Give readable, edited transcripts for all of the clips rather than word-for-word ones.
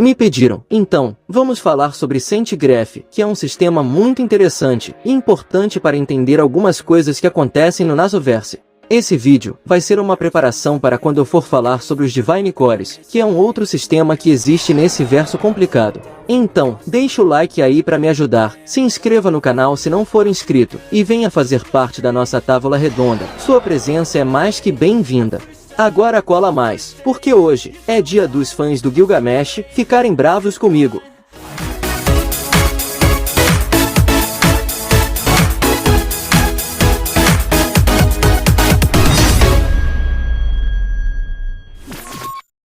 Me pediram. Então, vamos falar sobre Centigraph, que é um sistema muito interessante e importante para entender algumas coisas que acontecem no Nasoverse. Esse vídeo vai ser uma preparação para quando eu for falar sobre os Divine Cores, que é um outro sistema que existe nesse verso complicado. Então, deixa o like aí para me ajudar, se inscreva no canal se não for inscrito, e venha fazer parte da nossa tábua redonda. Sua presença é mais que bem-vinda. Agora cola mais, porque hoje é dia dos fãs do Gilgamesh ficarem bravos comigo.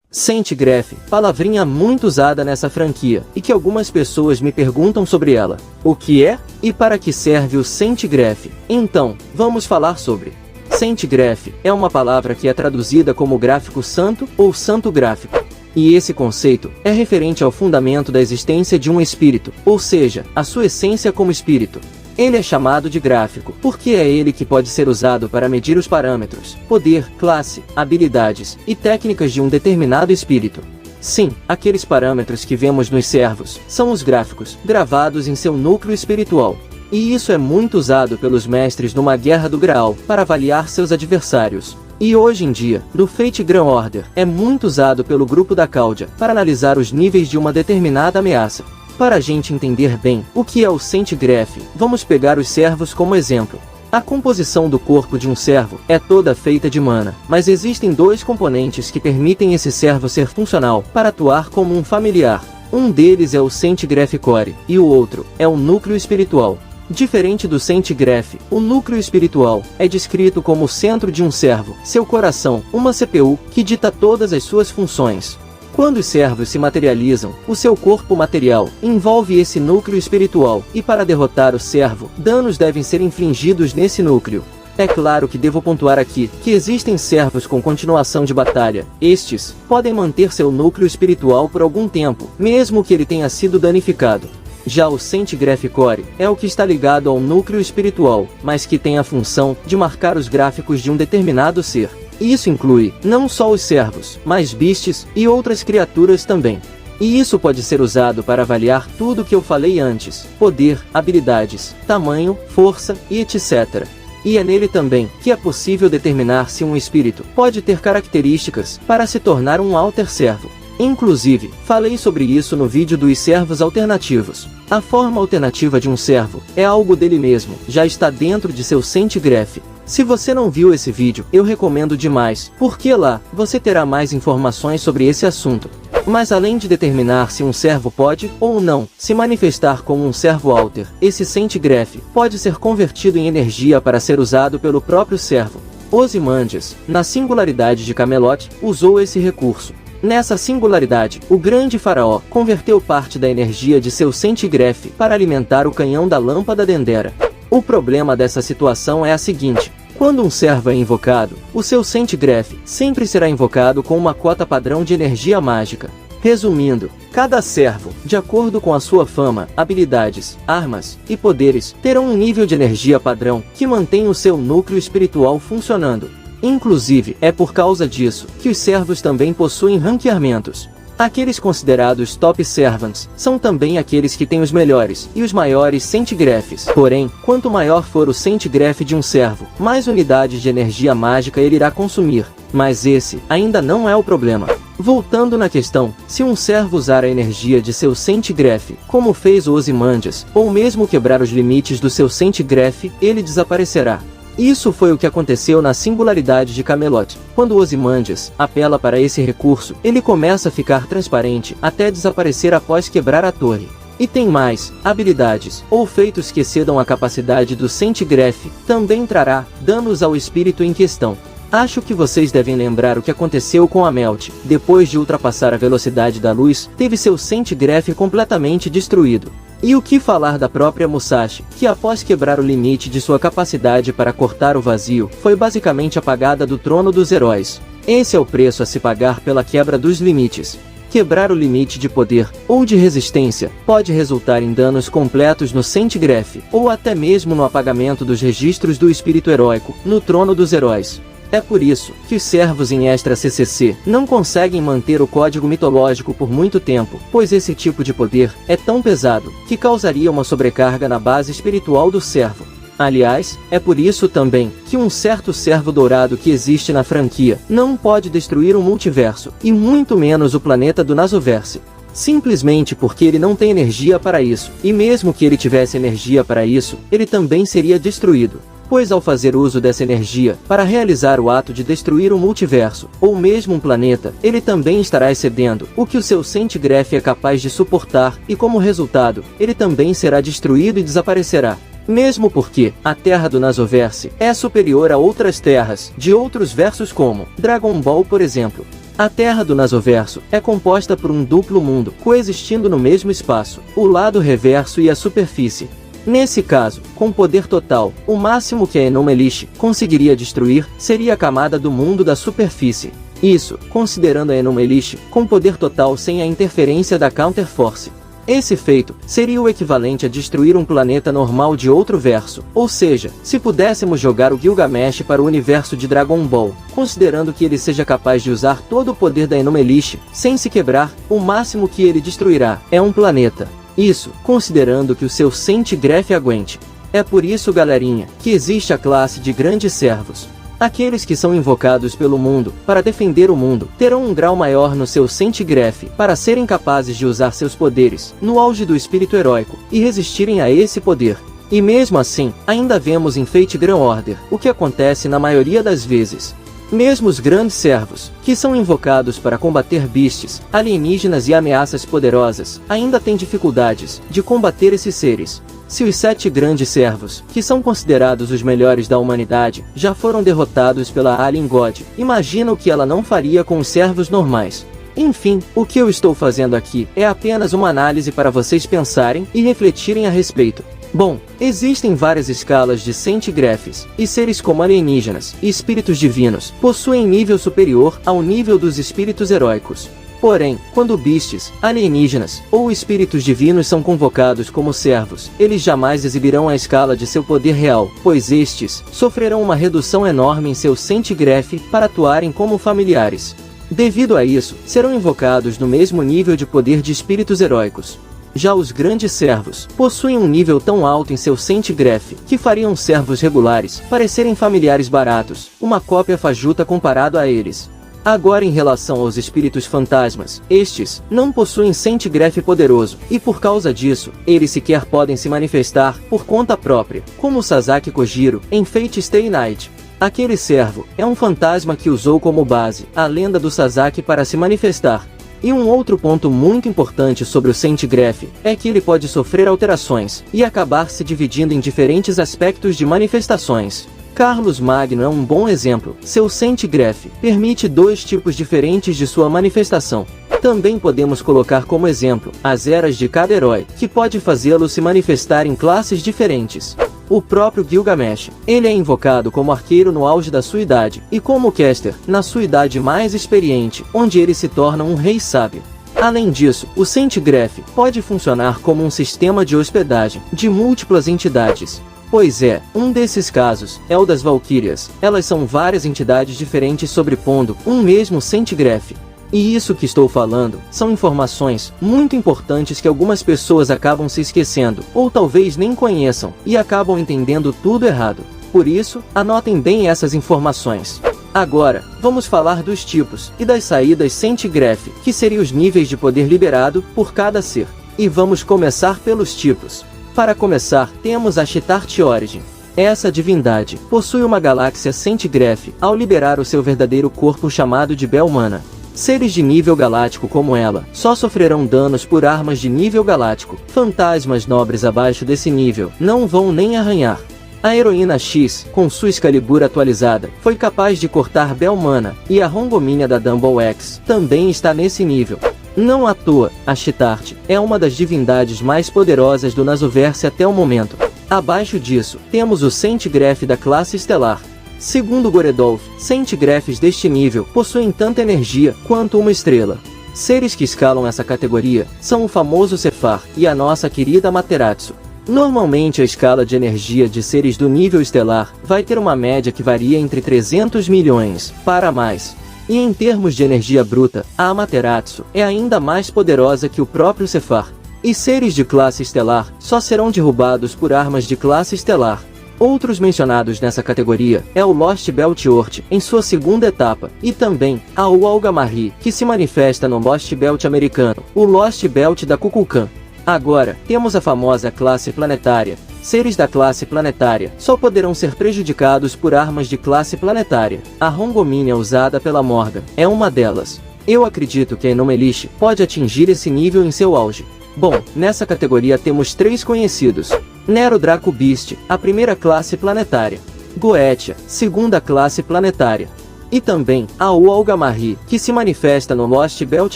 Centigraph, palavrinha muito usada nessa franquia, e que algumas pessoas me perguntam sobre ela. O que é? E para que serve o Centigraph? Então, vamos falar sobre. Centigraph é uma palavra que é traduzida como gráfico santo ou santo gráfico. E esse conceito é referente ao fundamento da existência de um espírito, ou seja, a sua essência como espírito. Ele é chamado de gráfico, porque é ele que pode ser usado para medir os parâmetros, poder, classe, habilidades e técnicas de um determinado espírito. Sim, aqueles parâmetros que vemos nos servos são os gráficos, gravados em seu núcleo espiritual. E isso é muito usado pelos mestres numa guerra do Graal, para avaliar seus adversários. E hoje em dia, no Fate Grand Order, é muito usado pelo grupo da Cáldia, para analisar os níveis de uma determinada ameaça. Para a gente entender bem o que é o Centigraph, vamos pegar os servos como exemplo. A composição do corpo de um servo é toda feita de mana, mas existem dois componentes que permitem esse servo ser funcional para atuar como um familiar. Um deles é o Centigraph Core, e o outro é o núcleo espiritual. Diferente do Centigraph, o núcleo espiritual é descrito como o centro de um servo, seu coração, uma CPU, que dita todas as suas funções. Quando os servos se materializam, o seu corpo material envolve esse núcleo espiritual, e para derrotar o servo, danos devem ser infligidos nesse núcleo. É claro que devo pontuar aqui que existem servos com continuação de batalha. Estes podem manter seu núcleo espiritual por algum tempo, mesmo que ele tenha sido danificado. Já o Centigraph Core é o que está ligado ao núcleo espiritual, mas que tem a função de marcar os gráficos de um determinado ser. Isso inclui não só os servos, mas beasts e outras criaturas também. E isso pode ser usado para avaliar tudo o que eu falei antes: poder, habilidades, tamanho, força e etc. E é nele também que é possível determinar se um espírito pode ter características para se tornar um alter servo. Inclusive, falei sobre isso no vídeo dos servos alternativos. A forma alternativa de um servo é algo dele mesmo, já está dentro de seu Centigraph. Se você não viu esse vídeo, eu recomendo demais, porque lá você terá mais informações sobre esse assunto. Mas além de determinar se um servo pode, ou não, se manifestar como um servo alter, esse Centigraph pode ser convertido em energia para ser usado pelo próprio servo. Ozymandias, na singularidade de Camelot, usou esse recurso. Nessa singularidade, o grande faraó converteu parte da energia de seu Centigraph para alimentar o canhão da lâmpada Dendera. O problema dessa situação é a seguinte: quando um servo é invocado, o seu Centigraph sempre será invocado com uma cota padrão de energia mágica. Resumindo, cada servo, de acordo com a sua fama, habilidades, armas e poderes, terão um nível de energia padrão que mantém o seu núcleo espiritual funcionando. Inclusive, é por causa disso que os servos também possuem ranqueamentos. Aqueles considerados top servants são também aqueles que têm os melhores e os maiores Centigraphs. Porém, quanto maior for o Centigraph de um servo, mais unidades de energia mágica ele irá consumir. Mas esse ainda não é o problema. Voltando na questão, se um servo usar a energia de seu Centigraph, como fez o Ozymandias, ou mesmo quebrar os limites do seu Centigraph, ele desaparecerá. Isso foi o que aconteceu na singularidade de Camelot. Quando Ozymandias apela para esse recurso, ele começa a ficar transparente até desaparecer após quebrar a torre. E tem mais: habilidades ou feitos que excedam a capacidade do Centigraph também trará danos ao espírito em questão. Acho que vocês devem lembrar o que aconteceu com a Melt. Depois de ultrapassar a velocidade da luz, teve seu Centigraph completamente destruído. E o que falar da própria Musashi, que após quebrar o limite de sua capacidade para cortar o vazio, foi basicamente apagada do trono dos heróis. Esse é o preço a se pagar pela quebra dos limites. Quebrar o limite de poder, ou de resistência, pode resultar em danos completos no Centigraph, ou até mesmo no apagamento dos registros do espírito heróico, no trono dos heróis. É por isso que os servos em Extra CCC não conseguem manter o código mitológico por muito tempo, pois esse tipo de poder é tão pesado que causaria uma sobrecarga na base espiritual do servo. Aliás, é por isso também que um certo servo dourado que existe na franquia não pode destruir o multiverso, e muito menos o planeta do Nasoverse. Simplesmente porque ele não tem energia para isso, e mesmo que ele tivesse energia para isso, ele também seria destruído. Pois ao fazer uso dessa energia para realizar o ato de destruir o multiverso, ou mesmo um planeta, ele também estará excedendo o que o seu Centigraph é capaz de suportar, e como resultado, ele também será destruído e desaparecerá. Mesmo porque a Terra do Nasoverse é superior a outras terras de outros versos como Dragon Ball, por exemplo. A Terra do Nasoverso é composta por um duplo mundo, coexistindo no mesmo espaço, o lado reverso e a superfície. Nesse caso, com poder total, o máximo que a Enomelish conseguiria destruir seria a camada do mundo da superfície. Isso, considerando a Enomelish com poder total sem a interferência da Counterforce. Esse feito seria o equivalente a destruir um planeta normal de outro verso, ou seja, se pudéssemos jogar o Gilgamesh para o universo de Dragon Ball, considerando que ele seja capaz de usar todo o poder da Enomelish, sem se quebrar, o máximo que ele destruirá é um planeta. Isso, considerando que o seu Centigraph aguente. É por isso, galerinha, que existe a classe de grandes servos. Aqueles que são invocados pelo mundo para defender o mundo terão um grau maior no seu Centigraph para serem capazes de usar seus poderes no auge do espírito heróico e resistirem a esse poder. E mesmo assim, ainda vemos em Fate Grand Order o que acontece na maioria das vezes. Mesmo os grandes servos, que são invocados para combater beasts, alienígenas e ameaças poderosas, ainda têm dificuldades de combater esses seres. Se os 7 grandes servos, que são considerados os melhores da humanidade, já foram derrotados pela Alien God, imagina o que ela não faria com os servos normais. Enfim, o que eu estou fazendo aqui é apenas uma análise para vocês pensarem e refletirem a respeito. Bom, existem várias escalas de Centigraphs, e seres como alienígenas e espíritos divinos possuem nível superior ao nível dos espíritos heróicos. Porém, quando beasts, alienígenas ou espíritos divinos são convocados como servos, eles jamais exibirão a escala de seu poder real, pois estes sofrerão uma redução enorme em seu Centigraph para atuarem como familiares. Devido a isso, serão invocados no mesmo nível de poder de espíritos heróicos. Já os grandes servos possuem um nível tão alto em seu Centigraph que fariam servos regulares parecerem familiares baratos, uma cópia fajuta comparado a eles. Agora, em relação aos espíritos fantasmas, estes não possuem Centigraph poderoso, e por causa disso, eles sequer podem se manifestar por conta própria, como Sasaki Kojiro em Fate Stay Night. Aquele servo é um fantasma que usou como base a lenda do Sasaki para se manifestar. E um outro ponto muito importante sobre o Centigraph é que ele pode sofrer alterações e acabar se dividindo em diferentes aspectos de manifestações. Carlos Magno é um bom exemplo. Seu Centigraph permite 2 tipos diferentes de sua manifestação. Também podemos colocar como exemplo as eras de cada herói, que pode fazê-lo se manifestar em classes diferentes. O próprio Gilgamesh, ele é invocado como arqueiro no auge da sua idade, e como caster, na sua idade mais experiente, onde ele se torna um rei sábio. Além disso, o Centigraph pode funcionar como um sistema de hospedagem de múltiplas entidades. Pois é, um desses casos é o das Valquírias. Elas são várias entidades diferentes sobrepondo um mesmo Centigraph. E isso que estou falando são informações muito importantes que algumas pessoas acabam se esquecendo, ou talvez nem conheçam, e acabam entendendo tudo errado. Por isso, anotem bem essas informações. Agora, vamos falar dos tipos e das saídas Centigraph, que seriam os níveis de poder liberado por cada ser. E vamos começar pelos tipos. Para começar, temos a Chitarte Origin. Essa divindade possui uma galáxia Centigraph ao liberar o seu verdadeiro corpo chamado de Belmana. Seres de nível galáctico como ela só sofrerão danos por armas de nível galáctico. Fantasmas nobres abaixo desse nível não vão nem arranhar. A heroína X, com sua Excalibur atualizada, foi capaz de cortar Belmana, e a Rongomínia da Dumble X também está nesse nível. Não à toa, a Chitarte é uma das divindades mais poderosas do Nasoverse até o momento. Abaixo disso, temos o Centigraph da classe Estelar. Segundo Goredolf, Centigraphs deste nível possuem tanta energia quanto uma estrela. Seres que escalam essa categoria são o famoso Sephar e a nossa querida Materatsu. Normalmente a escala de energia de seres do nível estelar vai ter uma média que varia entre 300 milhões para mais. E em termos de energia bruta, a Amaterasu é ainda mais poderosa que o próprio Sefar. E seres de classe estelar só serão derrubados por armas de classe estelar. Outros mencionados nessa categoria é o Lost Belt Oort em sua segunda etapa, e também a Ualgamari, que se manifesta no Lost Belt americano, o Lost Belt da Kukulkan. Agora, temos a famosa classe planetária. Seres da classe planetária só poderão ser prejudicados por armas de classe planetária. A Rongomínia usada pela Morgan é uma delas. Eu acredito que a Enomelish pode atingir esse nível em seu auge. Bom, nessa categoria temos 3 conhecidos. Nero Draco Beast, a primeira classe planetária. Goetia, segunda classe planetária. E também a Ualgamari, que se manifesta no Lost Belt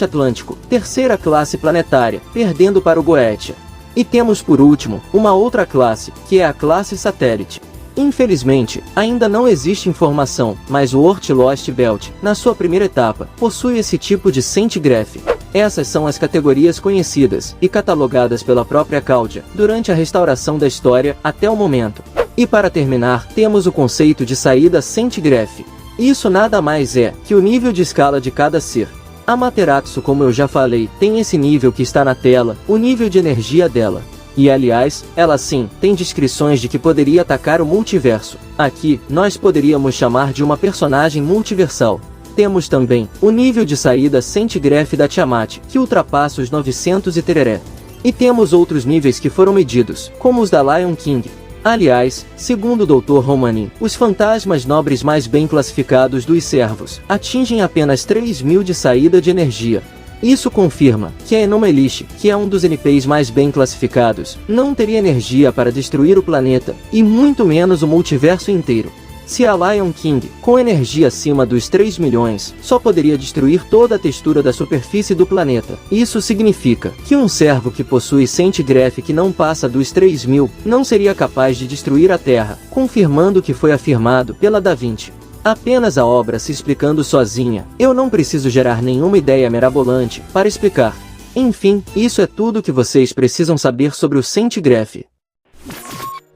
Atlântico, terceira classe planetária, perdendo para o Goetia. E temos por último, uma outra classe, que é a classe satélite. Infelizmente, ainda não existe informação, mas o Oort Lost Belt, na sua primeira etapa, possui esse tipo de centigraph. Essas são as categorias conhecidas e catalogadas pela própria Caudia durante a restauração da história até o momento. E para terminar, temos o conceito de saída centigraph. Isso nada mais é que o nível de escala de cada ser. A Amaterasu, como eu já falei, tem esse nível que está na tela, o nível de energia dela. E aliás, ela sim, tem descrições de que poderia atacar o multiverso. Aqui, nós poderíamos chamar de uma personagem multiversal. Temos também o nível de saída centigraph da Tiamat, que ultrapassa os 900 e tereré. E temos outros níveis que foram medidos, como os da Lion King. Aliás, segundo o Dr. Romanin, os fantasmas nobres mais bem classificados dos servos atingem apenas 3.000 de saída de energia. Isso confirma que a Enomelish, que é um dos NPs mais bem classificados, não teria energia para destruir o planeta, e muito menos o multiverso inteiro. Se a Lion King, com energia acima dos 3 milhões, só poderia destruir toda a textura da superfície do planeta, isso significa que um servo que possui centigraph que não passa dos 3.000, não seria capaz de destruir a Terra, confirmando o que foi afirmado pela Da Vinci. Apenas a obra se explicando sozinha, eu não preciso gerar nenhuma ideia mirabolante para explicar. Enfim, isso é tudo que vocês precisam saber sobre o centigraph.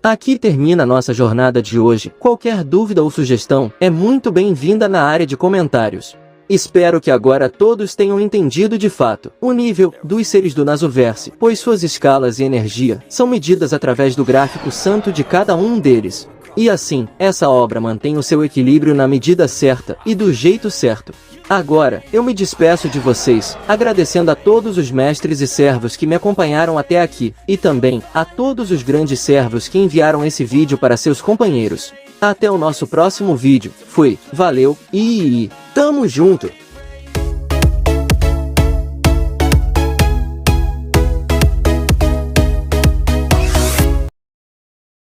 Aqui termina a nossa jornada de hoje. Qualquer dúvida ou sugestão é muito bem-vinda na área de comentários. Espero que agora todos tenham entendido de fato o nível dos seres do Nasuverse, pois suas escalas e energia são medidas através do gráfico santo de cada um deles. E assim, essa obra mantém o seu equilíbrio na medida certa e do jeito certo. Agora, eu me despeço de vocês, agradecendo a todos os mestres e servos que me acompanharam até aqui, e também a todos os grandes servos que enviaram esse vídeo para seus companheiros. Até o nosso próximo vídeo. Fui, valeu, e tamo junto!